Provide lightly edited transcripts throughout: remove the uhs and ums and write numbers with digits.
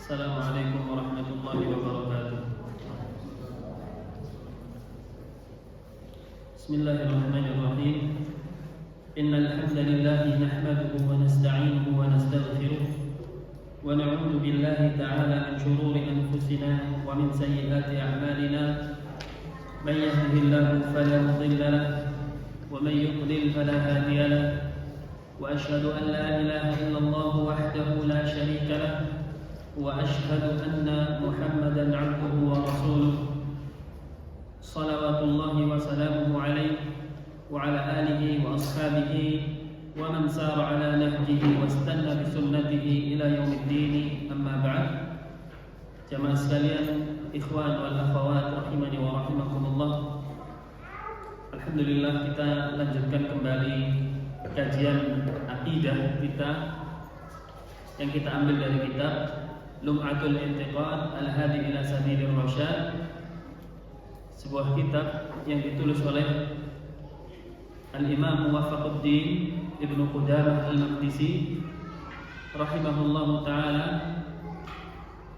Assalamualaikum warahmatullahi wabarakatuh. Bismillahirrahmanirrahim. Innal hamdalillah nahmaduhu wa nasta'inuhu wa nastaghfiruh wa na'udzu billahi ta'ala min shururi anfusina wa min sayyiati a'malina. Man yahdihillahu fala mudilla lahu wa man yudlil fala hadiya lahu. Wa asyhadu an la ilaha illallah wahdahu la syarika lahu wa asyhadu anna Muhammadan 'abduhu wa rasuluh. Salawatullahi wa salamuhu alaihi wa ala alihi wa ashabihi wa man sara ala nahjihi wa istanna bi sunnatihi ila yaumiddin. Amma ba'd. Jamaah sekalian, ikhwan wal akhwat rahimani wa rahimakumullah. Alhamdulillah, kita lanjutkan kembali kajian akidah kita yang kita ambil dari kitab Lum'atul Intiqad Al-Hadi ila Sabilir Rasyad, sebuah kitab yang ditulis oleh Al-Imam Muwaffaquddin Ibnu Qudamah Al-Maqdisi rahimahullahu ta'ala,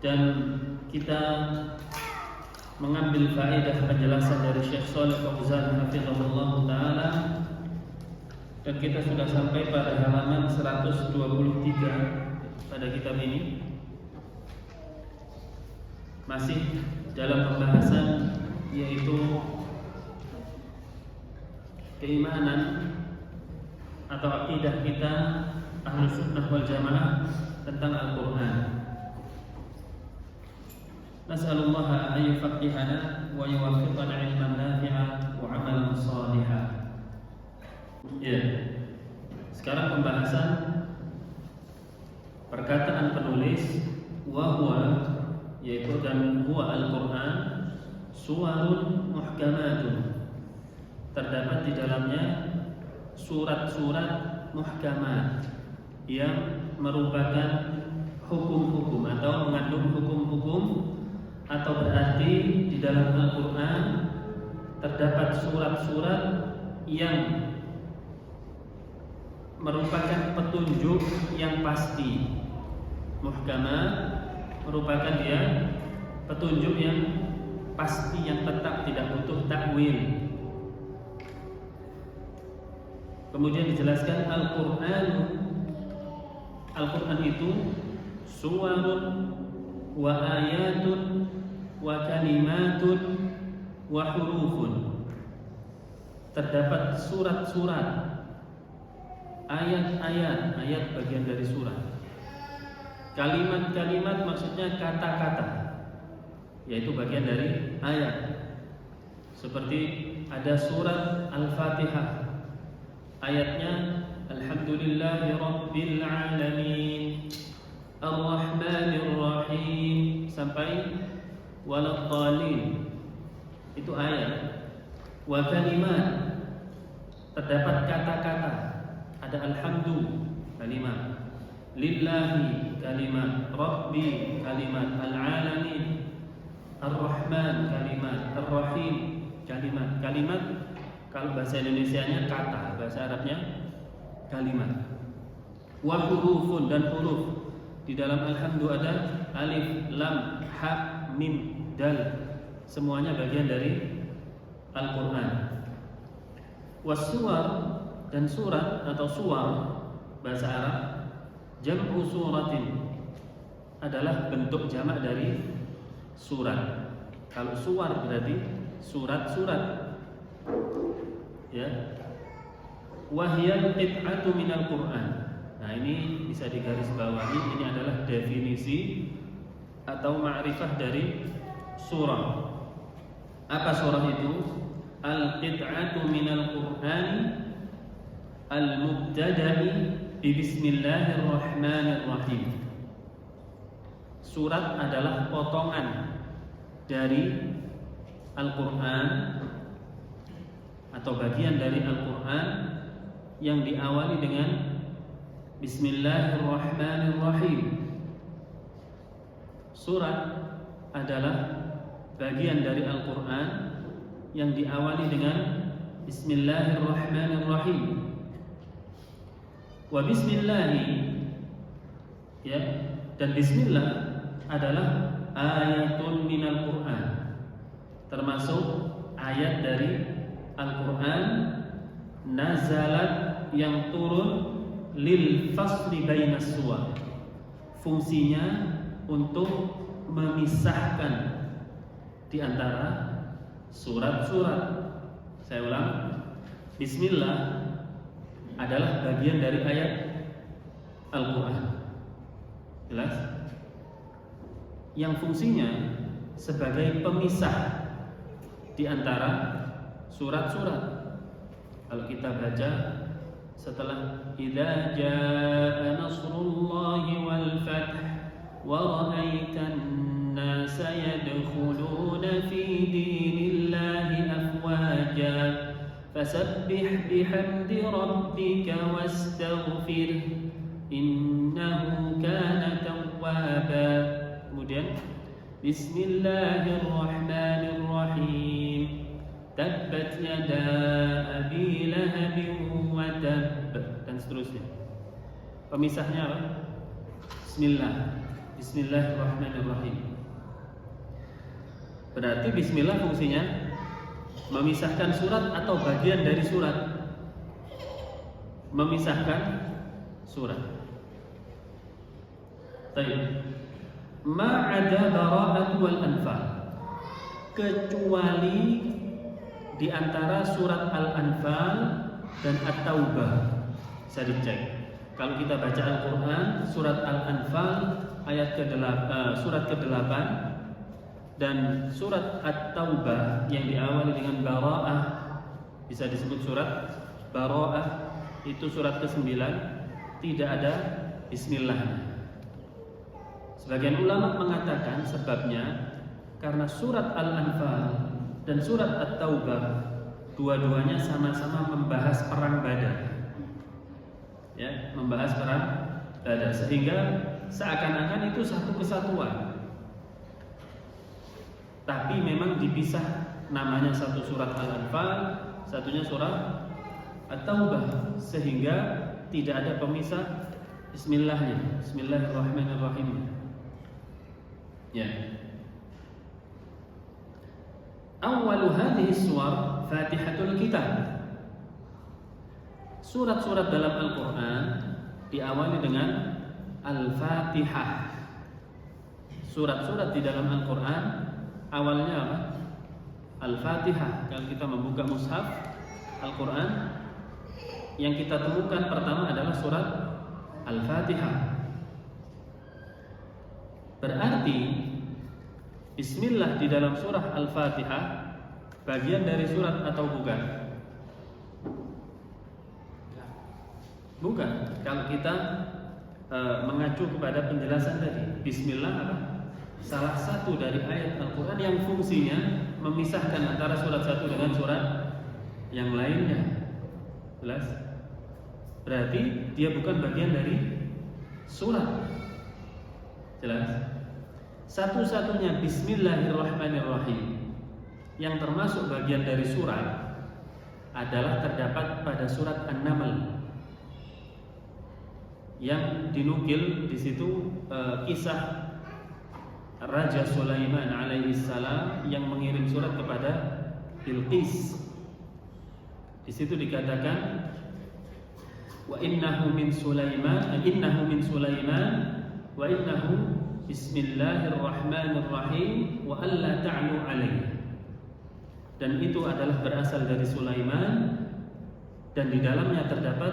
dan kita mengambil faedah penjelasan dari Syekh Shalih Fauzan hafizahullahu ta'ala, dan kita sudah sampai pada halaman 123 pada kitab ini, masih dalam pembahasan yaitu keimanan atau akidah kita Ahlus Sunnah wal Jamaah tentang Al-Quran. Nas'alullaha an yufaqqihana wa yuwaffiqana 'ilman nafi'an wa 'amalan shalihan. Ya, sekarang pembahasan perkataan penulis wa huwa, yaitu dan huwa Al-Quran suwarun muhkamatun, terdapat di dalamnya surat-surat muhkamat yang merupakan hukum-hukum atau mengandung hukum-hukum, atau berarti di dalam Al-Quran terdapat surat-surat yang merupakan petunjuk yang pasti. Muhkamat merupakan dia petunjuk yang pasti, yang tetap, tidak butuh takwil. Kemudian dijelaskan Al-Quran itu suwarun wa ayatun wa kalimatun wa hurufun, terdapat surat-surat, ayat-ayat, ayat bagian dari surat, kalimat-kalimat maksudnya kata-kata, yaitu bagian dari ayat. Seperti ada surat Al-Fatihah, ayatnya Alhamdulillahi Rabbil Alamin Ar-Rahmanir Rahim sampai Waladhdallin, itu ayat. Wa kalimat, terdapat kata-kata, ada Alhamdu kalimat, Lillahi kalimat, Rabbi kalimat, Al-Alamin, Ar-Rahman kalimat, Ar-Rahim kalimat. Kalimat kalau bahasa Indonesianya kata, bahasa Arabnya kalimat. Wa hurufun, dan huruf. Di dalam Alhamdu ada alif, lam, ha, mim, dal, semuanya bagian dari Al-Quran. Wasuwar, dan surat atau suwar bahasa Arab jam'u suratin, adalah bentuk jamak dari surat. Kalau suwar berarti surat-surat, ya. Wahyal qit'atu minal Qur'an. Nah, ini bisa digarisbawahi, ini adalah definisi atau ma'rifah dari surah. Apa surah itu? Al-qit'atu minal Qur'an al-mubtada'i bi bismillahirrahmanirrahim. Surat adalah potongan dari Al-Quran atau bagian dari Al-Quran yang diawali dengan Bismillahirrahmanirrahim. Surat adalah bagian dari Al-Quran yang diawali dengan Bismillahirrahmanirrahim. Wa bismillahi, ya, dan bismillah adalah ayatun minal Quran, termasuk ayat dari Al-Quran, nazalat yang turun lil fasli bainas suwar, fungsinya untuk memisahkan di antara surat-surat. Saya ulang, Bismillah adalah bagian dari ayat Al-Quran, jelas? Yang fungsinya sebagai pemisah di antara surat-surat. Kalau kita baca setelah idza jaa nasrullahi wal fath wa ra'aitan nasa yadkhuluna fi dinillahi afwaja fasabbih bihamdi rabbika wastaghfir innahu kana tawwaba. Kemudian Bismillahirrahmanirrahim. Tabbat yada abi lahabin wa tabb, dan seterusnya. Pemisahnya apa? Bismillahirrahmanirrahim. Berarti bismillah fungsinya memisahkan surat atau bagian dari surat. Memisahkan surat. Baik. Ma'ada bara'at wal anfal, kecuali di antara surat Al-Anfal dan At-Taubah. Bisa dicek. Kalau kita baca Al-Quran, surat Al-Anfal ayat surat ke-8 dan surat At-Taubah yang diawali dengan Bara'ah, bisa disebut surat Bara'ah, itu surat ke-9, tidak ada Bismillah. Sebagian ulama mengatakan sebabnya karena surat Al-Anfal dan surat At-Taubah dua-duanya sama-sama membahas perang Badar. Ya, membahas perang Badar, sehingga seakan-akan itu satu kesatuan. Tapi memang dipisah, namanya satu surat Al-Anfal, satunya surat At-Taubah, sehingga tidak ada pemisah Bismillahnya, Bismillahirrahmanirrahim. Ya. Awwalu hadhihi suwar Fatihatul Kitab. Surat-surat dalam Al-Quran diawali dengan Al-Fatihah. Surat-surat di dalam Al-Quran awalnya apa? Al-Fatihah. Kalau kita membuka mushaf Al-Quran, yang kita temukan pertama adalah surat Al-Fatihah. Berarti Bismillah di dalam surah Al-Fatihah bagian dari surat atau bukan? Bukan. Kalau kita mengacu kepada penjelasan tadi, Bismillah apa? Salah satu dari ayat Al-Quran yang fungsinya memisahkan antara surat satu dengan surat yang lainnya. Jelas? Berarti dia bukan bagian dari surat. Jelas? Satu-satunya Bismillahirrahmanirrahim yang termasuk bagian dari surat adalah terdapat pada surat An-Naml, yang dinukil di situ kisah Raja Sulaiman alaihi salam yang mengirim surat kepada Bilqis. Di situ dikatakan wa innahu min Sulaiman wa innahu Bismillahirrahmanirrahim wa alla ta'lu alaihi. Dan itu adalah berasal dari Sulaiman, dan di dalamnya terdapat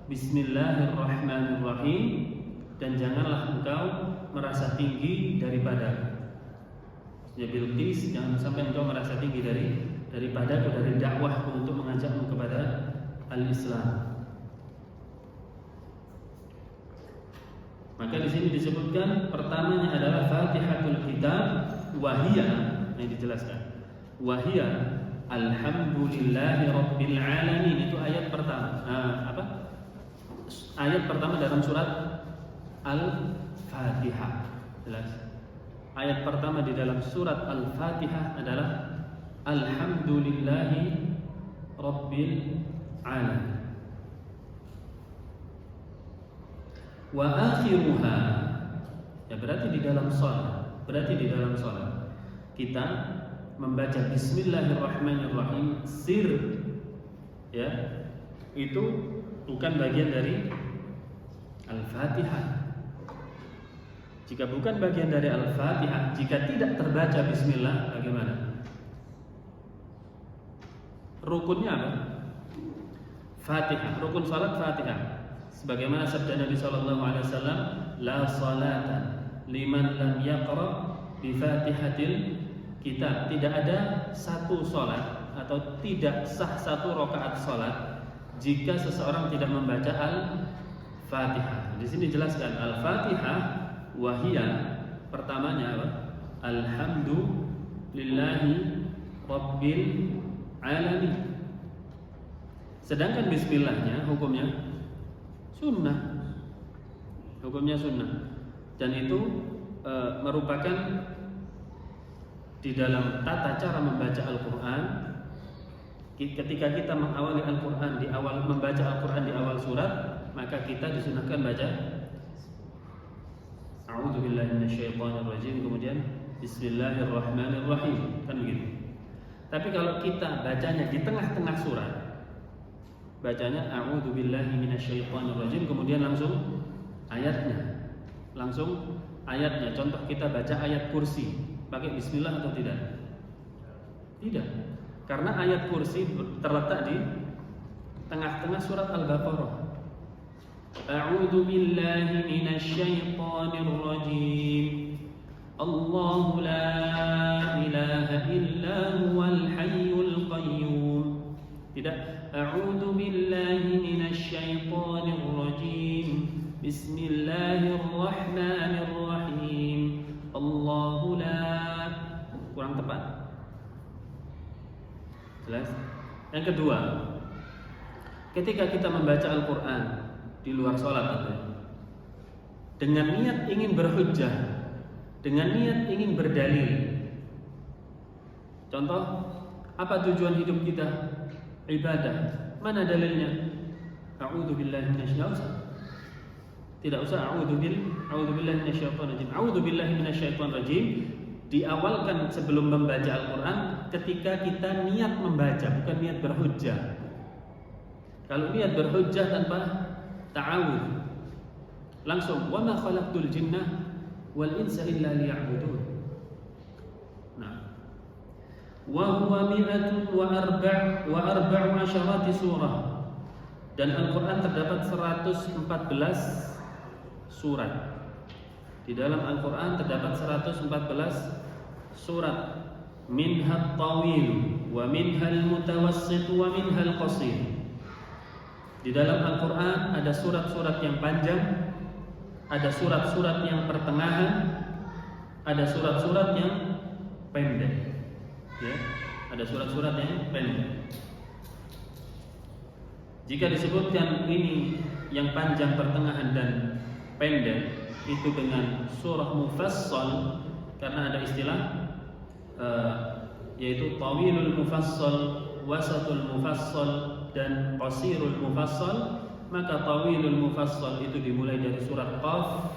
Bismillahirrahmanirrahim, dan janganlah engkau merasa tinggi daripada ya Bilqis, jangan sampai engkau merasa tinggi daripada dari dakwahku untuk mengajakmu kepada al-Islam. Maka di sini disebutkan pertamanya adalah Fatihatul Kitab, wahia yang dijelaskan. Wahia alhamdulillahi rabbil alamin, itu ayat pertama. Ayat pertama dalam surat Al-Fatihah. Jelas. Ayat pertama di dalam surat Al-Fatihah adalah alhamdulillahi rabbil alamin. Wa akhiruha, Ya berarti di dalam sholat. Berarti di dalam sholat kita membaca Bismillahirrahmanirrahim sir, ya, itu bukan bagian dari Al-Fatihah. Jika bukan bagian dari Al-Fatihah, jika tidak terbaca Bismillah, bagaimana? Rukunnya apa? Fatihah. Rukun salat Fatihah. Sebagaimana sabda Nabi SAW, la salata liman lam yaqra bi Fatihatil Kitab. Tidak ada satu salat atau tidak sah satu rakaat salat jika seseorang tidak membaca Al-Fatihah. Di sini jelaskan Al-Fatihah wahia, pertamanya apa? Alhamdulillahi Rabbil Alamin. Sedangkan Bismillahnya hukumnya sunnah. Hukumnya sunnah. Dan itu merupakan di dalam tata cara membaca Al-Quran. Ketika kita mengawali Al-Quran membaca Al-Quran di awal surat, maka kita disunahkan baca A'udzubillahi minasyaitonirrajim, kemudian Bismillahirrahmanirrahim, kan begitu. Tapi kalau kita bacanya di tengah-tengah surat, bacanya A'udzubillahi minasyaitonirrajim, kemudian langsung ayatnya. Contoh kita baca ayat kursi, pakai Bismillah atau tidak? Tidak. Karena ayat kursi terletak di tengah-tengah surat Al-Baqarah. A'udzu billahi minasyaitonir rajim. Allahu la ilaha illa huwal hayyul qayyum. Tidak, a'udzu billahi minasyaitonir rajim. Bismillahirrahmanirrahim. Allahu la, kurang tepat. Jelas? Yang kedua, ketika kita membaca Al-Quran di luar sholat, dengan niat ingin berhujjah, dengan niat ingin berdalil. Contoh, apa tujuan hidup kita? Ibadah. Mana dalilnya? A'udzubillahi minasyaitonir. Tidak usah a'udzubillahi minasyaitonir rajim. A'udzubillahi minasyaitonir rajim diawalkan sebelum membaca Al-Quran ketika kita niat membaca, bukan niat berhujjah. Kalau niat berhujjah tanpa ta'awudz, langsung wa ma khalaqtul jinnah wal insa illa liya'budun. Nah, wa huwa mi'atun wa arba'u asyarati surah. Dan Al-Quran terdapat 114 surat. Di dalam Al-Quran terdapat 114 surat. Minha at-tawil wa minha al-mutawassit wa minha al-qasir. Di dalam Al-Quran ada surat-surat yang panjang, ada surat-surat yang pertengahan, ada surat-surat yang pendek. Ya, ada surat-surat yang pendek. Jika disebutkan ini yang panjang, pertengahan dan pendek, itu dengan surah mufassal, karena ada istilah yaitu tawilul mufassal, wasatul mufassal dan qasirul mufassal. Maka tawilul mufassal itu dimulai dari surat Qaf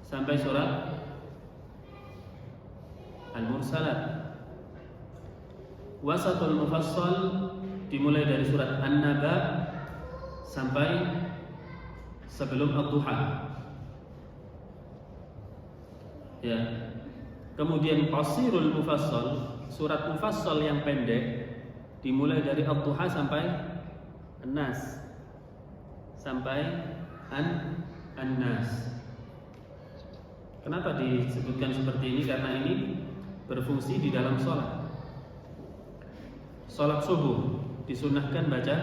sampai surat Al-Mursalat. Wasatul mufassal dimulai dari surat An-Naba sampai sebelum Ad-Duha. Ya. Kemudian qasirul mufassal, surat mufassal yang pendek dimulai dari Ad-Duha sampai An-Nas. Sampai An-Nas. Kenapa disebutkan seperti ini? Karena ini berfungsi di dalam sholat. Sholat subuh disunahkan baca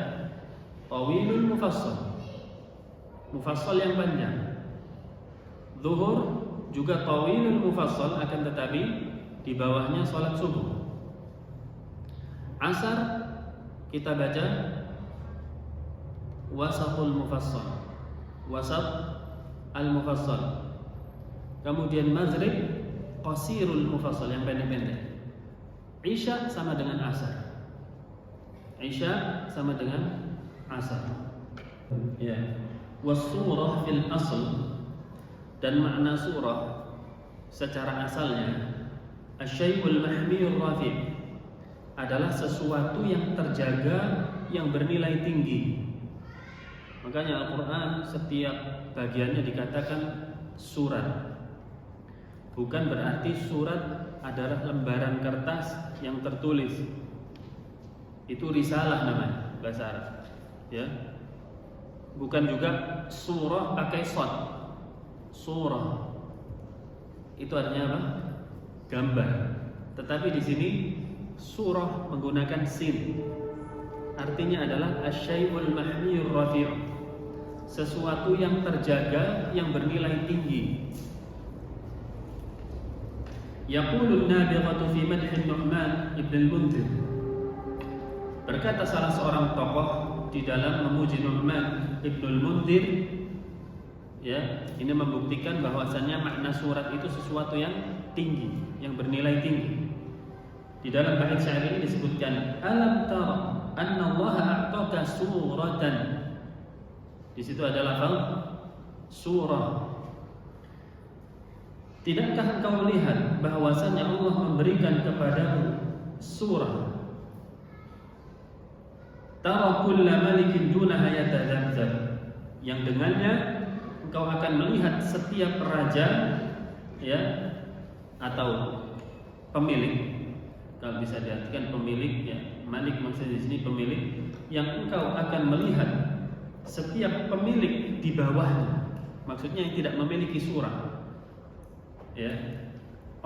tawilul mufassal, mufassal yang panjang. Zuhur juga tawilul mufassal, akan tetapi di bawahnya sholat subuh. Asar kita baca wasatul mufassal, wasat al-mufassal. Kemudian maghrib qasirul mufassal, yang pendek-pendek. Isya sama dengan asar. Isya sama dengan asar. Ya. Was surah fil asl Dan makna surah secara asalnya asyai'ul mahmiyur rafi' adalah sesuatu yang terjaga, yang bernilai tinggi. Makanya Al-Quran setiap bagiannya dikatakan surat. Bukan berarti surat adalah lembaran kertas yang tertulis. Itu risalah namanya bahasa Arab. Ya. Bukan juga surah pakai shad. Surah itu artinya apa? Gambar. Tetapi di sini surah menggunakan sin. Artinya adalah asyai'ul mahmiyur rafi', sesuatu yang terjaga, yang bernilai tinggi. Yaqulun nabighatu fi madh Nu'man ibn al-Mundhir. Berkata salah seorang tokoh di dalam memuji Nu'man ibn al-Mundhir, ya, ini membuktikan bahwasannya makna surat itu sesuatu yang tinggi, yang bernilai tinggi. Di dalam bait syair ini disebutkan, alam tara anna Allah a'taka suratan. Di situ ada lafaz surah. Tidakkah engkau melihat bahwasannya Allah memberikan kepadamu surah? Tara kulla malikin dunaha yatadzabzab, yang dengannya engkau akan melihat setiap raja, ya, atau pemilik. Kalau bisa diartikan pemilik, ya, malik maksudnya di sini pemilik, yang engkau akan melihat setiap pemilik di bawahnya. Maksudnya yang tidak memiliki surah, ya,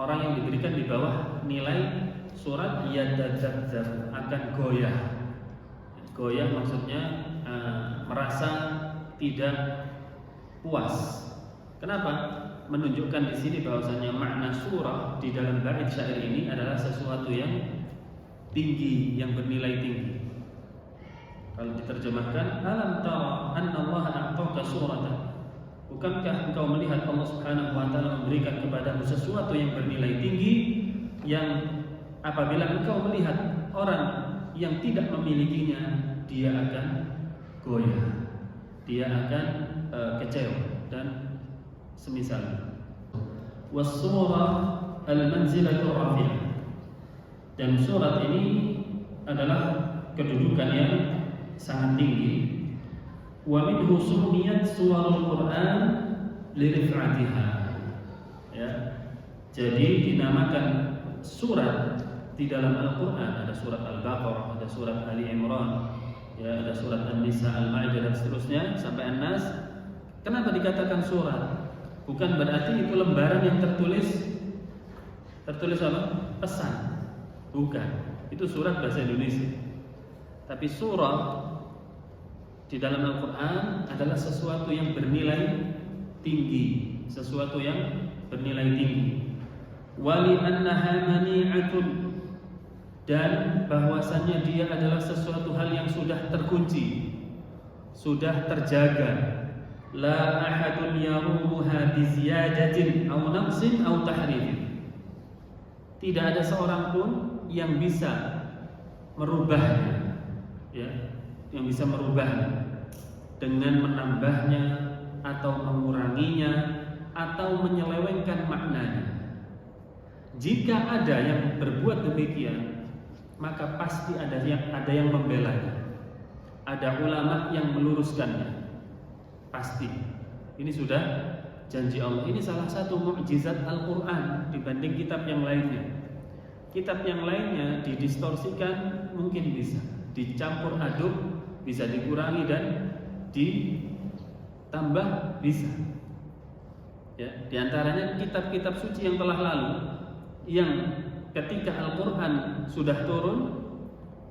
orang yang diberikan di bawah nilai surat yatadzabzab, akan goyah. Goyah maksudnya merasa tidak puas. Kenapa? Menunjukkan di sini bahwasanya makna surah di dalam bait syair ini adalah sesuatu yang tinggi, yang bernilai tinggi. Kalau diterjemahkan, alam tara anna Allah a'taka suratan. Bukankah engkau melihat Allah Subhanahu wa taala memberikan kepadamu sesuatu yang bernilai tinggi, yang apabila engkau melihat orang yang tidak memilikinya, dia akan goyah, dia akan kecewa dan semisal. Was-surah al-manzilatur rafi'ah. Dan surat ini adalah kedudukan yang sangat tinggi. Wa minhu summiyat suwarul Qur'an lirif'atiha. Ya. Jadi dinamakan surat di dalam Al-Qur'an, ada surat Al-Baqarah, ada surat Ali Imran, ya, ada surat An-Nisa, Al-Maidah dan seterusnya sampai An-Nas. Kenapa dikatakan surat? Bukan berarti itu lembaran yang tertulis apa? Pesan. Bukan. Itu surat bahasa Indonesia. Tapi surah di dalam Al-Quran adalah sesuatu yang bernilai tinggi, sesuatu yang bernilai tinggi. Wali annaha mani'atun, dan bahwasannya dia adalah sesuatu hal yang sudah terkunci, sudah terjaga. La ahadun yarumuha biziyadatin aw naqsin aw tahrif. Tidak ada seorang pun yang bisa merubahnya, ya, yang bisa merubahnya dengan menambahnya atau menguranginya atau menyelewengkan maknanya. Jika ada yang berbuat demikian, maka pasti ada yang membelanya. Ada ulama yang meluruskannya. Pasti. Ini sudah janji Allah. Ini salah satu mukjizat Al-Quran dibanding kitab yang lainnya. Kitab yang lainnya didistorsikan, mungkin bisa dicampur aduk, bisa dikurangi dan ditambah, bisa. Ya, di antaranya kitab-kitab suci yang telah lalu, yang ketika Al-Quran sudah turun,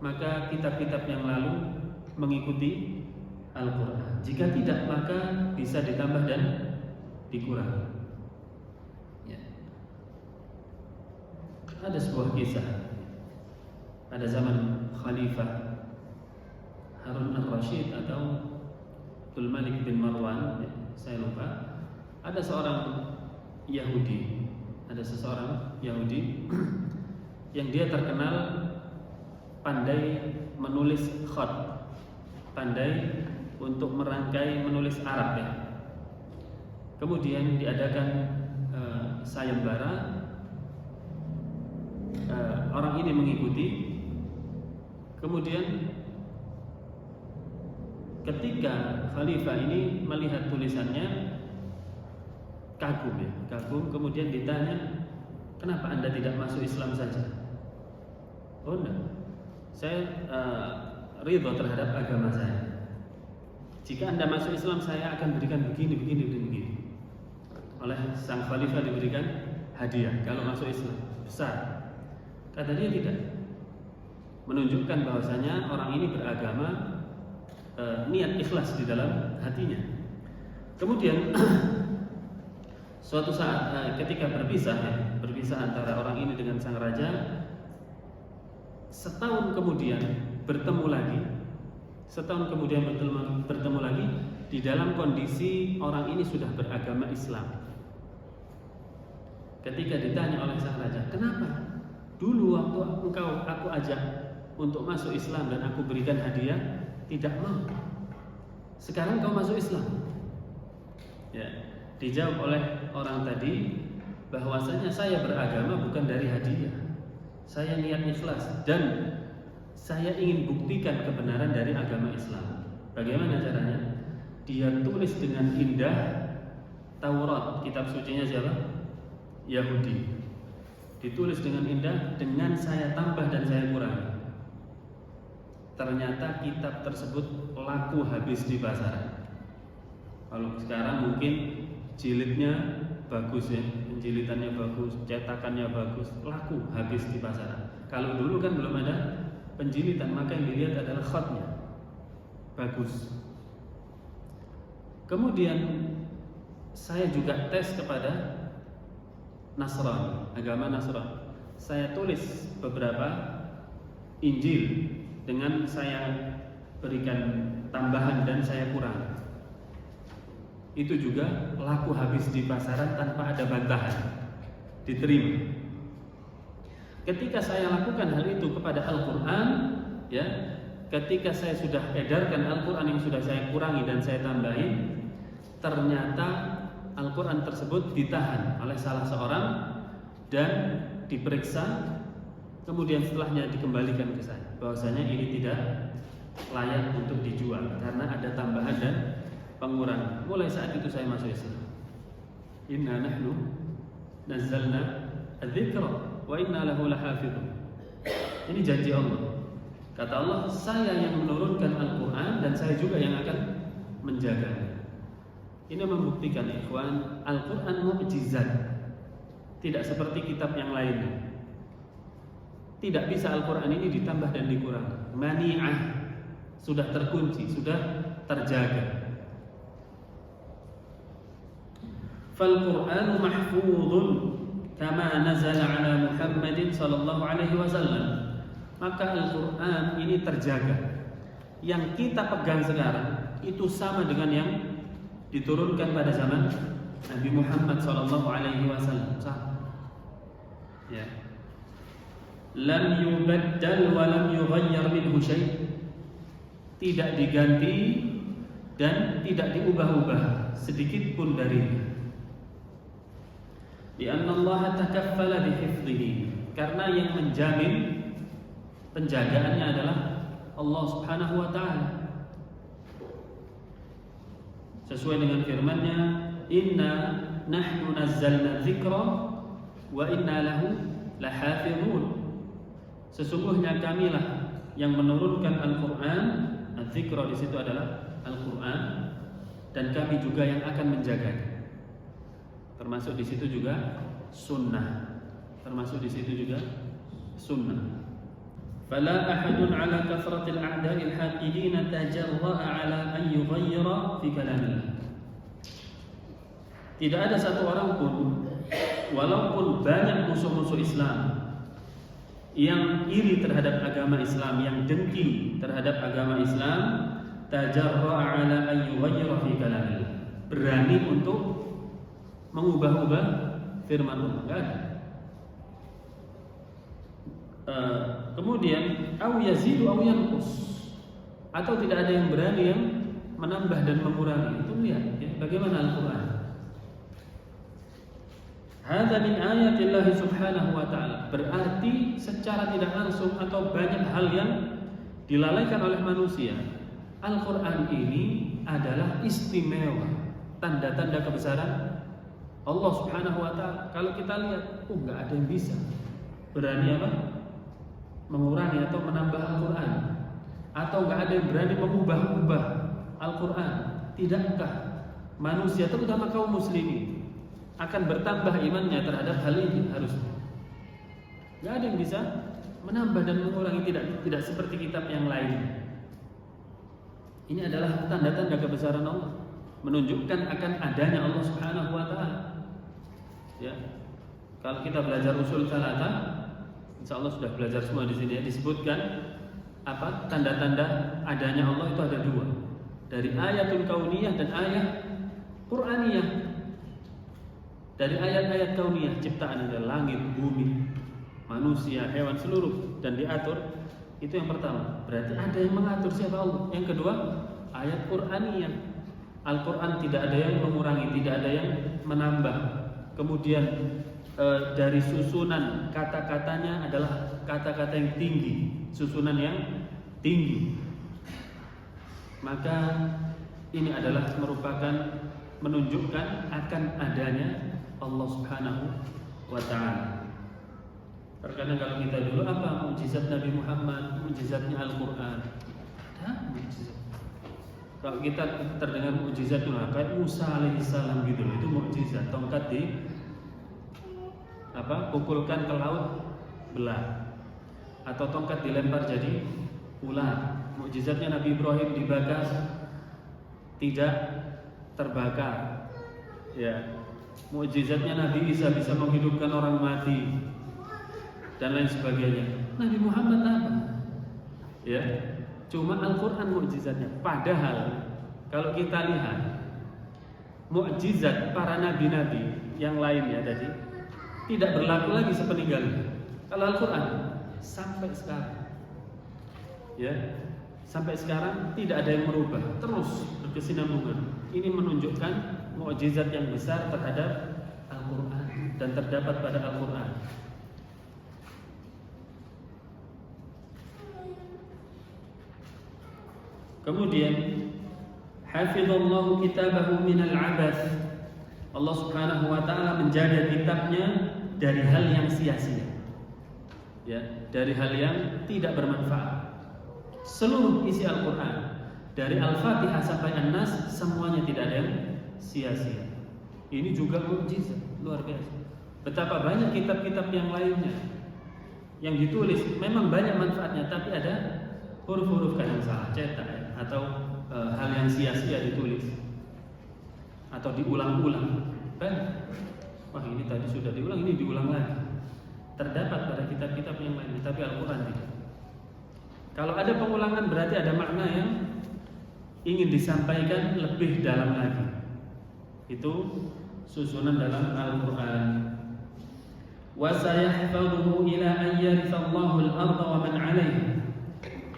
maka kitab-kitab yang lalu mengikuti Al-Quran. Jika tidak, maka bisa ditambah dan dikurangi. Ya. Ada sebuah kisah pada zaman Khalifah Harun al-Rashid atau Abdul Malik bin Marwan, ya, saya lupa. Ada seorang Yahudi, ada seseorang Yahudi yang dia terkenal pandai menulis khat, pandai untuk merangkai menulis Arab, ya. kemudian diadakan sayembara, orang ini mengikuti. Kemudian ketika khalifah ini melihat tulisannya, kagum, kemudian ditanya, kenapa Anda tidak masuk Islam saja? Oh enggak, saya ridho terhadap agama saya. Jika Anda masuk Islam, saya akan berikan begini. Oleh sang khalifah diberikan hadiah kalau masuk Islam besar. Kata dia tidak, menunjukkan bahwasanya orang ini beragama, niat ikhlas di dalam hatinya. Kemudian suatu saat ketika berpisah antara orang ini dengan sang raja, setahun kemudian bertemu lagi di dalam kondisi orang ini sudah beragama Islam. Ketika ditanya oleh sang raja, kenapa dulu waktu aku ajak untuk masuk Islam dan aku berikan hadiah tidak mau, sekarang kau masuk Islam? Ya, dijawab oleh orang tadi bahwasanya saya beragama bukan dari hadiah, saya niat ikhlas dan saya ingin buktikan kebenaran dari agama Islam. Bagaimana caranya? Dia tulis dengan indah Taurat, kitab sucinya siapa? Yahudi. Ditulis dengan indah, dengan saya tambah dan saya kurangi. Ternyata kitab tersebut laku habis di pasaran. Kalau sekarang mungkin jilidnya bagus ya, penjilitannya bagus, cetakannya bagus, laku habis di pasaran. Kalau dulu kan belum ada penjilitan, maka yang dilihat adalah khatnya bagus. Kemudian saya juga tes kepada Nasrani, agama Nasrani. Saya tulis beberapa Injil dengan saya berikan tambahan dan saya kurang. Itu juga laku habis di pasaran tanpa ada bantahan, diterima. Ketika saya lakukan hal itu kepada Al-Quran, ya, ketika saya sudah edarkan Al-Quran yang sudah saya kurangi dan saya tambahin, ternyata Al-Quran tersebut ditahan oleh salah seorang dan diperiksa, kemudian setelahnya dikembalikan ke saya bahwasanya ini tidak layak untuk dijual karena ada tambahan dan pengurangan. Mulai saat itu saya masuk Islam. Inna nahnu nazzalna adz-dzikra wa inna lahu lahafidun. Ini janji Allah. Kata Allah, saya yang menurunkan Al-Quran dan saya juga yang akan menjaganya. Ini membuktikan ikhwan, Al-Quran mukjizat, tidak seperti kitab yang lainnya. Tidak bisa Al-Quran ini ditambah dan dikurangi. Mani'ah, sudah terkunci, sudah terjaga. Fal-Qur'anu mahfudun kama nazala ala Muhammadin sallallahu alaihi wasallam. Maka Al-Quran ini terjaga. Yang kita pegang sekarang itu sama dengan yang diturunkan pada zaman Nabi Muhammad sallallahu alaihi wasallam. Ya. Lam yubaddal wa lam yughayyar minhu syai'. Tidak diganti dan tidak diubah-ubah sedikit pun darinya. Lianna Allah takaffala bihifdhihi. Karena yang menjamin penjagaannya adalah Allah Subhanahu wa taala. Sesuai dengan firman-Nya, inna nahnu nazzalna dzikra wa inna lahu lahafizun. Sesungguhnya kamilah yang menurunkan Al-Quran. Al-Dzikra di situ adalah Al-Quran, dan kami juga yang akan menjaganya. Termasuk di situ juga sunnah. Fala ahadun ala kathratil a'da'il haqidin tajarra'a ala an yughayyira fi kalamillah. Tidak ada satu orang pun, walaupun banyak musuh-musuh Islam yang iri terhadap agama Islam, yang dengki terhadap agama Islam, tajarra'a ala an yughayyira fi kalamillah, berani untuk mengubah-ubah firman Allah. Kemudian au yazidu au yanqus, atau tidak ada yang berani yang menambah dan mengurangi. Itu lihat ya, bagaimana Al-Quran. Hadza min ayatillah subhanahu wa ta'ala. Berarti secara tidak langsung atau banyak hal yang dilalaikan oleh manusia. Al-Quran ini adalah istimewa, tanda-tanda kebesaran Allah subhanahu wa ta'ala. Kalau kita lihat, nggak ada yang bisa berani mengurangi atau menambah Al-Quran, atau nggak ada yang berani mengubah-ubah Al-Quran. Tidakkah manusia, terutama kaum muslimin, akan bertambah imannya terhadap hal ini? Harusnya nggak ada yang bisa menambah dan mengurangi, tidak seperti kitab yang lain. Ini adalah tanda-tanda kebesaran Allah, menunjukkan akan adanya Allah subhanahu wa ta'ala. Ya, kalau kita belajar usul tsalatsa, insya Allah sudah belajar semua di sini ya, disebutkan tanda-tanda adanya Allah itu ada dua, dari ayatul kauniyah dan ayat Qur'aniyah. Dari ayat-ayat kauniyah, ciptaan dari langit, bumi, manusia, hewan, seluruh, dan diatur, itu yang pertama, berarti ada yang mengatur siapa Allah. Yang kedua, ayat Qur'aniyah, Al-Quran tidak ada yang mengurangi, tidak ada yang menambah. Kemudian dari susunan kata-katanya adalah kata-kata yang tinggi, susunan yang tinggi. Maka ini adalah merupakan menunjukkan akan adanya Allah subhanahu wa ta'ala. Terkadang kalau kita dulu apa mukjizat Nabi Muhammad, mukjizatnya Al-Quran, ada mukjizat. Kalau kita terdengar mukjizat itu kayak Musa alaihissalam gitu, itu mukjizat, tongkat pukulkan ke laut belah, atau tongkat dilempar jadi ular. Mukjizatnya Nabi Ibrahim dibakar tidak terbakar. Ya, mukjizatnya Nabi Isa bisa menghidupkan orang mati dan lain sebagainya. Nabi Muhammad apa? Ya, cuma Al-Quran mukjizatnya. Padahal kalau kita lihat mukjizat para nabi-nabi yang lainnya tadi tidak berlaku lagi sepeninggalnya. Kalau Al-Quran sampai sekarang, ya, sampai sekarang tidak ada yang merubah, terus berkesinambungan. Ini menunjukkan mukjizat yang besar terhadap Al-Quran dan terdapat pada Al-Quran. Kemudian hafizallahu kitabahu minal abath. Allah subhanahu wa ta'ala menjaga kitabnya dari hal yang sia-sia, ya, dari hal yang tidak bermanfaat. Seluruh isi Al-Quran dari Al-Fatihah sampai An-Nas semuanya tidak ada yang sia-sia. Ini juga mukjizat luar biasa. Betapa banyak kitab-kitab yang lainnya yang ditulis memang banyak manfaatnya, tapi ada huruf-huruf kadang salah cetak ya, atau hal yang sia-sia ditulis atau diulang-ulang. Wah, ini tadi sudah diulang, ini diulang lagi. Terdapat pada kitab-kitab yang lain, tapi Al-Quran tidak. Kalau ada pengulangan berarti ada makna yang ingin disampaikan lebih dalam lagi. Itu susunan dalam Al-Quran. Wa sayahfazuhu ila an yarithallahu al-ardha wa man 'alayha.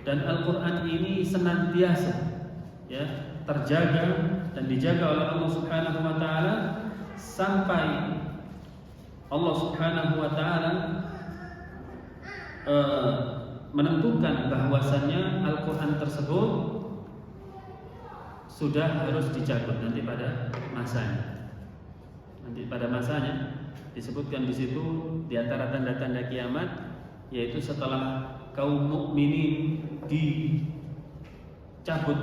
Dan Al-Quran ini senantiasa, ya, terjaga dan dijaga oleh Allah subhanahu wa ta'ala sampai Allah subhanahu wa ta'ala menentukan bahwasannya Al-Quran tersebut sudah harus dicabut nanti pada masanya. Nanti pada masanya disebutkan di situ di antara tanda-tanda kiamat, yaitu setelah kaum mukminin dicabut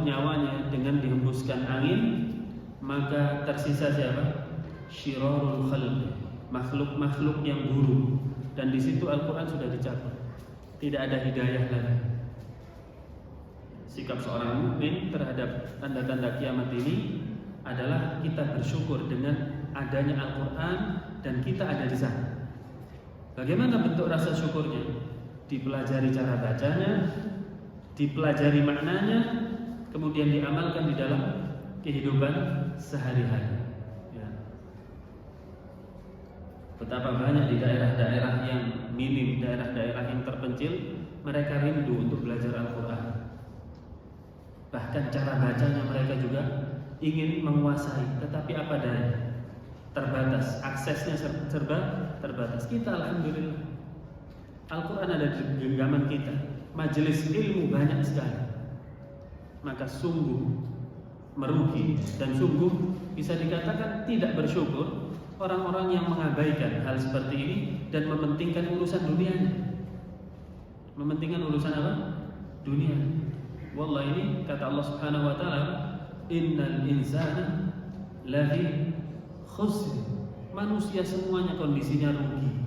nyawanya dengan dihembuskan angin, maka tersisa siapa? Syirarul khalq, makhluk-makhluk yang buruk. Dan di situ Al-Quran sudah dicabut, tidak ada hidayah lagi. Sikap seorang mukmin terhadap tanda-tanda kiamat ini adalah kita bersyukur dengan adanya Al-Quran dan kita ada di sana. Bagaimana bentuk rasa syukurnya? Dipelajari cara bacanya, dipelajari maknanya, kemudian diamalkan di dalam kehidupan sehari-hari. Ya. Betapa banyak di daerah-daerah yang minim, daerah-daerah yang terpencil, mereka rindu untuk belajar Al-Quran. Bahkan cara bacanya mereka juga ingin menguasai, tetapi apa daya? terbatas, aksesnya serba terbatas. Kita alhamdulillah Al-Quran ada di genggaman kita, majelis ilmu banyak sekali. Maka sungguh merugi dan sungguh bisa dikatakan tidak bersyukur orang-orang yang mengabaikan hal seperti ini dan mementingkan urusan dunianya. Mementingkan urusan apa? Dunia. Wallah, ini kata Allah Subhanahu wa taala, innal insana lafi khusr. Manusia semuanya kondisinya rugi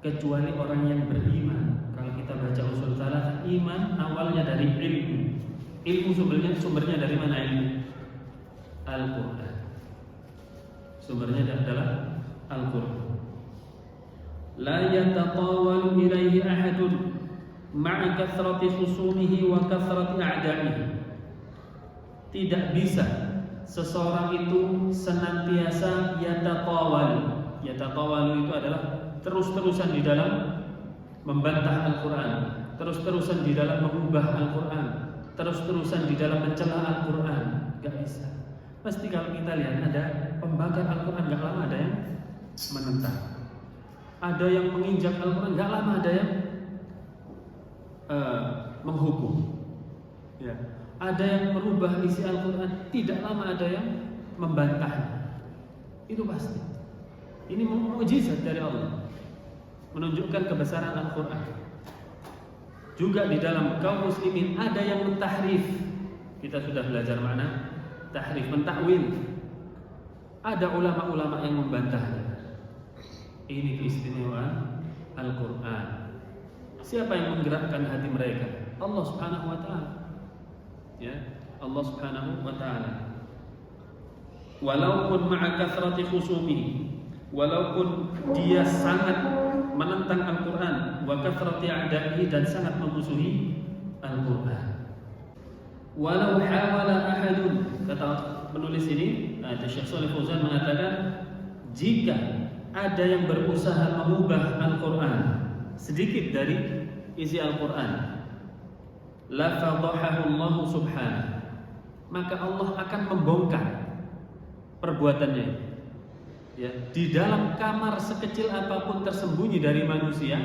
kecuali orang yang beriman. Kalau kita baca usul salah, iman awalnya dari ilmu. Ilmu sumbernya dari mana ilmu? Al-Quran. Sumbernya adalah Al-Quran. La yatatawalu ilaihi ahadun ma'a kathrati khusumihi wa kathrati a'da'ihi. Tidak bisa seseorang itu senantiasa yatatawalu. Yatatawalu itu adalah terus-terusan di dalam membantah Al-Quran, terus-terusan di dalam mengubah Al-Quran, terus-terusan di dalam mencela Al-Quran. Gak bisa. Pasti kalau kita lihat ada pembakar Al-Quran, gak lama ada yang menentang. Ada yang menginjak Al-Quran, gak lama ada yang menghukum. Ya. Ada yang merubah isi Al-Quran, tidak lama ada yang membantahnya. Itu pasti. Ini mukjizat dari Allah, menunjukkan kebesaran Al-Quran. Juga di dalam kaum muslimin ada yang mentahrif. Kita sudah belajar makna tahrif, mentakwil. Ada ulama-ulama yang membantahnya. Ini keistimewaan Al-Quran. Siapa yang menggerakkan hati mereka? Allah Subhanahu wa taala. Ya, Allah Subhanahu wa taala. Walaupun ma'a kathrati khusumihi, walaupun dia sangat menentang Al-Quran, wa kathrati a'da'ihi, dan sangat memusuhi Al-Quran. Walau hawala ahadun, kata penulis ini, Syekh Shalih Fauzan mengatakan, jika ada yang berusaha mengubah Al-Quran sedikit dari isi Al-Quran, la fadahahu Allah subhanahu, maka Allah akan membongkar perbuatannya. Ya, di dalam kamar sekecil apapun tersembunyi dari manusia,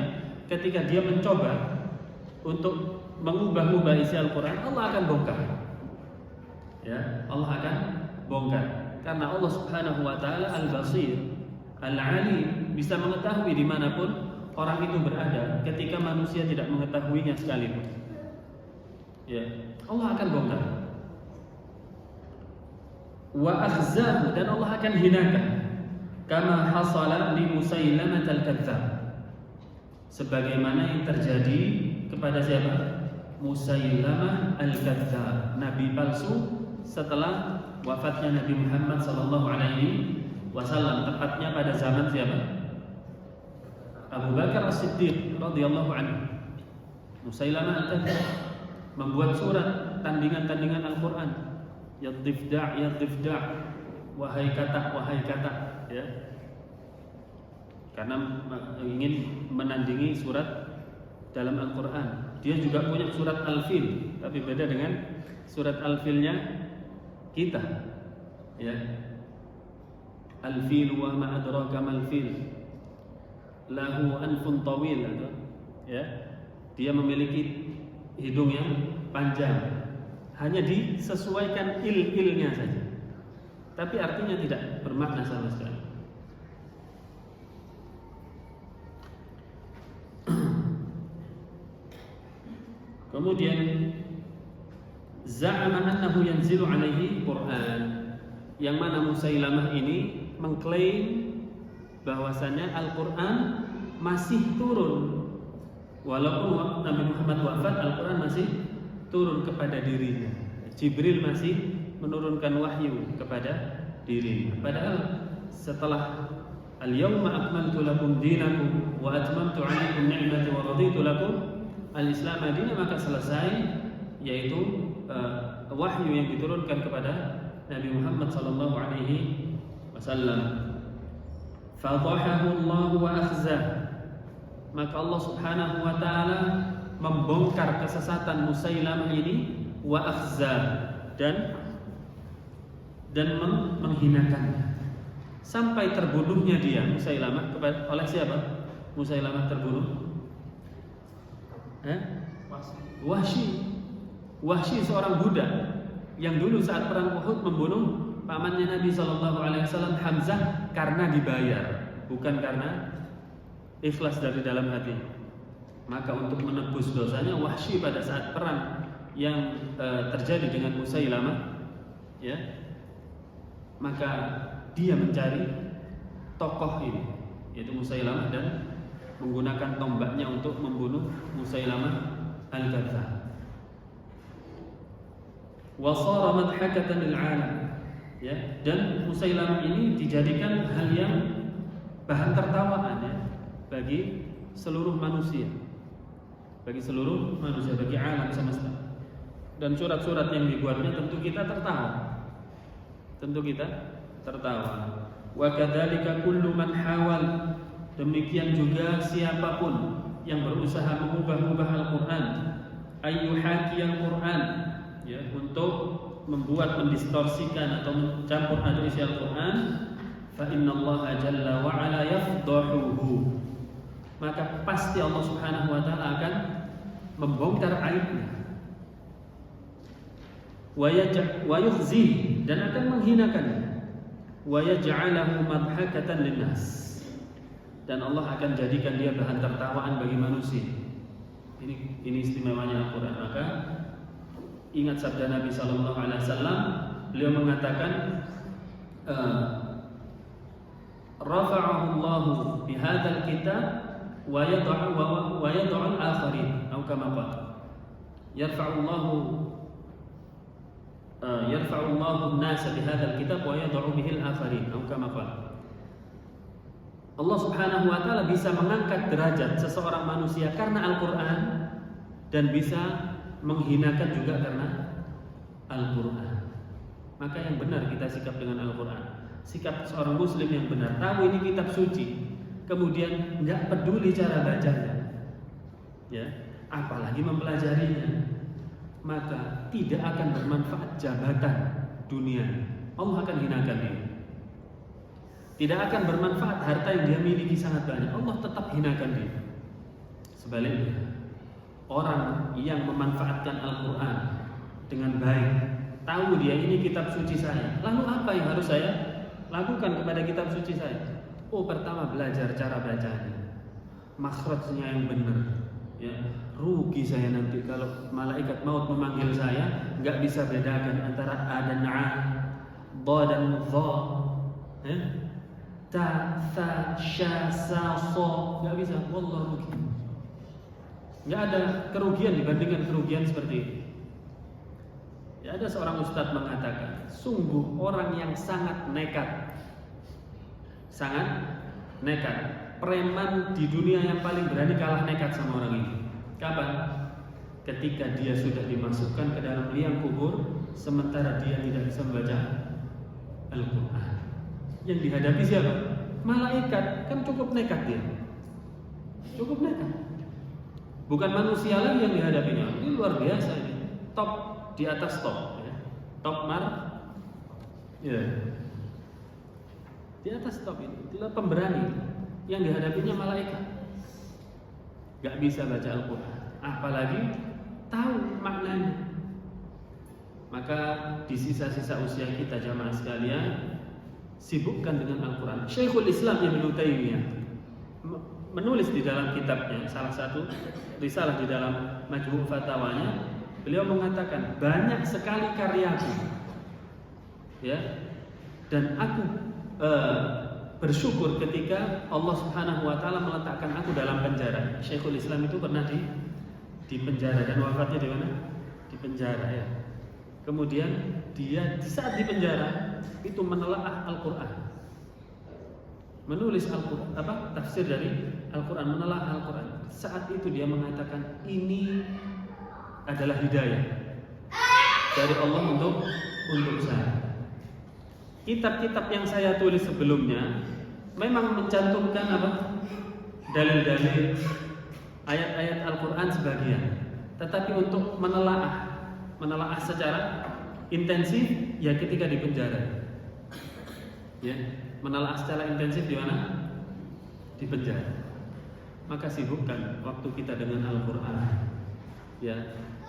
ketika dia mencoba untuk mengubah-ubah isi Al-Quran, Allah akan bongkar. Ya, Allah akan bongkar. Karena Allah Subhanahu wa taala Al-Basir, Al-Alim, bisa mengetahui dimanapun orang itu berada ketika manusia tidak mengetahuinya sekalipun. Ya, Allah akan bongkar. Wa akhzahu, dan Allah akan hinakan. Kama hasala li Musailamah al-Kadzdzab, sebagaimana yang terjadi kepada siapa? Musailamah al-Kadzdzab, nabi palsu setelah wafatnya Nabi Muhammad sallallahu alaihi wasallam, tepatnya pada zaman siapa? Abu Bakar As-Siddiq radhiyallahu anhu. Musailamah al-Kadzdzab membuat surat tandingan-tandingan Al-Quran. Yadifda', yadifda', wahai kata, ya. Karena ingin menandingi surat dalam Al-Quran. Dia juga punya surat Al-Fil, tapi beda dengan surat Al-Filnya kita, ya. Al-Fil wa ma adraka mal fil, lahu anfun tawil, ya. Dia memiliki hidung yang panjang, hanya disesuaikan il-ilnya saja, tapi artinya tidak bermakna sama sekali. Kemudian za'ama annahu yanzilu alaihi Quran, yang mana Musailamah ini mengklaim bahwasanya Al-Quran masih turun. Walaupun Nabi Muhammad wafat, Al-Quran masih turun kepada dirinya. Jibril masih menurunkan wahyu kepada dirinya. Padahal setelah al-yawma akmaltu lakum dinakum wa atmamtu 'alaikum ni'mati wa raditu lakum al-Islam madina, maka selesai, yaitu wahyu yang diturunkan kepada Nabi Muhammad sallallahu alaihi wasallam. Fadahahu Allah wa akhzah, maka Allah Subhanahu wa taala membongkar kesesatan Musailamah ini, wa akhzah, dan menghinakannya. sampai terbunuhnya dia Musailamah oleh siapa? Musailamah terbunuh? Wahsy seorang budak yang dulu saat perang Uhud membunuh pamannya Nabi SAW Hamzah karena dibayar, bukan karena ikhlas dari dalam hati. Maka untuk menebus dosanya, Wahsy pada saat perang yang terjadi dengan Musailamah, ya, maka dia mencari tokoh ini, yaitu Musailamah, dan menggunakan tombaknya untuk membunuh Musailamah al-Kadzdzab. Wa shara madhakatan lil 'alam, ya, dan Musailamah ini dijadikan hal yang bahan tertawaan, ya, bagi seluruh manusia, bagi alam semesta. Dan surat-surat yang dibuatnya tentu kita tertawa. Wa kadzalika kullu man hawal, demikian juga siapapun yang berusaha mengubah-ubah Al-Qur'an, ayyuhaki Al-Qur'an, ya, untuk mendistorsikan atau mencampur aduk isi Al-Qur'an, fa innallaha jalla wa ala yafdahuhu, maka pasti Allah Subhanahu wa taala akan membongkar aibnya. Wa yukhzi, dan akan menghinakannya. Wa yaj'alahu madhakatan linnas, dan Allah akan jadikan dia bahan tertawaan bagi manusia. Ini istimewanya Al-Qur'an. Maka ingat sabda Nabi sallallahu alaihi wasallam, beliau mengatakan rafa'ahu Allah bihadzal kitab wa yad'u al-akharin, atau kama qala yarfa'u Allah an-nasa bihadzal kitab wa yad'u bihi al-akharin, atau kama qala. Allah Subhanahu wa taala bisa mengangkat derajat seseorang manusia karena Al-Qur'an, dan bisa menghinakan juga karena Al-Qur'an. Maka yang benar kita sikap dengan Al-Qur'an, sikap seorang muslim yang benar, tahu ini kitab suci, kemudian enggak peduli cara bacanya, ya, apalagi mempelajarinya, maka tidak akan bermanfaat jabatan dunia. Allah akan hinakan dia. Tidak akan bermanfaat harta yang dia miliki sangat banyak, Allah tetap hinakan dia. Sebaliknya, orang yang memanfaatkan Al-Qur'an dengan baik, tahu dia ini kitab suci saya, lalu apa yang harus saya lakukan kepada kitab suci saya? Oh, pertama belajar cara bacanya, makhrajnya yang benar, ya. Rugi saya nanti kalau malaikat maut memanggil saya, nggak bisa bedakan antara a dan a, dha dan dha, ya, ta, tha, sha, sa, so, nggak bisa. Wallah, rugi. Nggak ada kerugian dibandingkan kerugian seperti ini. Ya, ada seorang ustadz mengatakan, sungguh orang yang sangat nekat, preman di dunia yang paling berani kalah nekat sama orang ini. Kapan? Ketika dia sudah dimasukkan ke dalam liang kubur, sementara dia tidak bisa membaca Al-Qur'an. Yang dihadapi siapa? Malaikat. Kan cukup nekat dia. Cukup nekat. Bukan manusia lagi yang dihadapinya. Ini luar biasa ini. Top di atas top, ya. Top mar. Ya. Di atas top ini. Itulah pemberani yang dihadapinya malaikat. Gak bisa baca Al-Qur'an, apalagi tahu maknanya. Maka di sisa-sisa usia kita jamaah sekalian, sibukkan dengan Al-Qur'an. Syekhul Islam Ibnu Taimiyah menulis di dalam kitabnya, salah satu risalah di dalam Majmu' Fatawanya, beliau mengatakan banyak sekali karyaku, ya, dan aku bersyukur ketika Allah Subhanahu wa taala meletakkan aku dalam penjara. Syekhul Islam itu pernah di penjara, dan wafatnya di mana? Di penjara, ya. Kemudian dia saat di penjara itu menelaah Al-Qur'an. Menulis Al-Qur'an, tafsir dari Al-Qur'an, menelaah Al-Qur'an. Saat itu dia mengatakan ini adalah hidayah dari Allah untuk saya. Kitab-kitab yang saya tulis sebelumnya memang mencantumkan dalil-dalil ayat-ayat Al-Qur'an sebagian, tetapi untuk menelaah secara intensif ya ketika di penjara. Ya. menelaah secara intensif di mana? Di penjara. Maka sibukkan waktu kita dengan Al-Quran. Ya,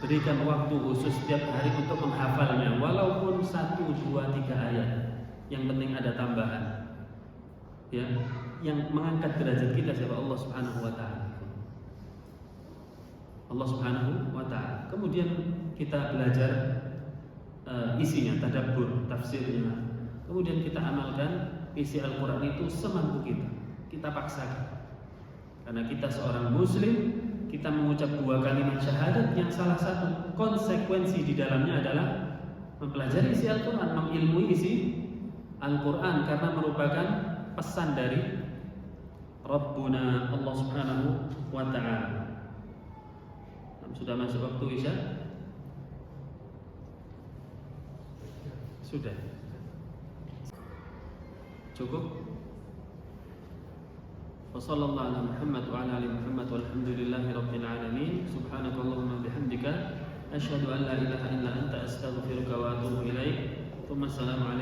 berikan waktu khusus setiap hari untuk menghafalnya, walaupun 1, 2, 3 ayat. Yang penting ada tambahan. Ya, yang mengangkat derajat kita siapa? Allah Subhanahu wa taala. Allah Subhanahu wa taala. Kemudian kita belajar isinya, tadabbur, tafsirnya. Kemudian kita amalkan isi Al-Qur'an itu semampu kita. Kita paksakan. Karena kita seorang muslim, kita mengucap 2 kalimat syahadat yang salah satu konsekuensi di dalamnya adalah mempelajari isi Al-Qur'an, mengilmui isi Al-Qur'an, karena merupakan pesan dari Rabbuna Allah Subhanahu wa taala. Sudah masuk waktu Isya? Sudah. Cukup? Wassallallahu ala Muhammad wa ala ali Muhammad walhamdulillahi rabbil alamin. Subhanakallahumma bihamdika asyhadu an la ilaha illa anta astaghfiruka wa atubu ilaik. Assalamualaikum.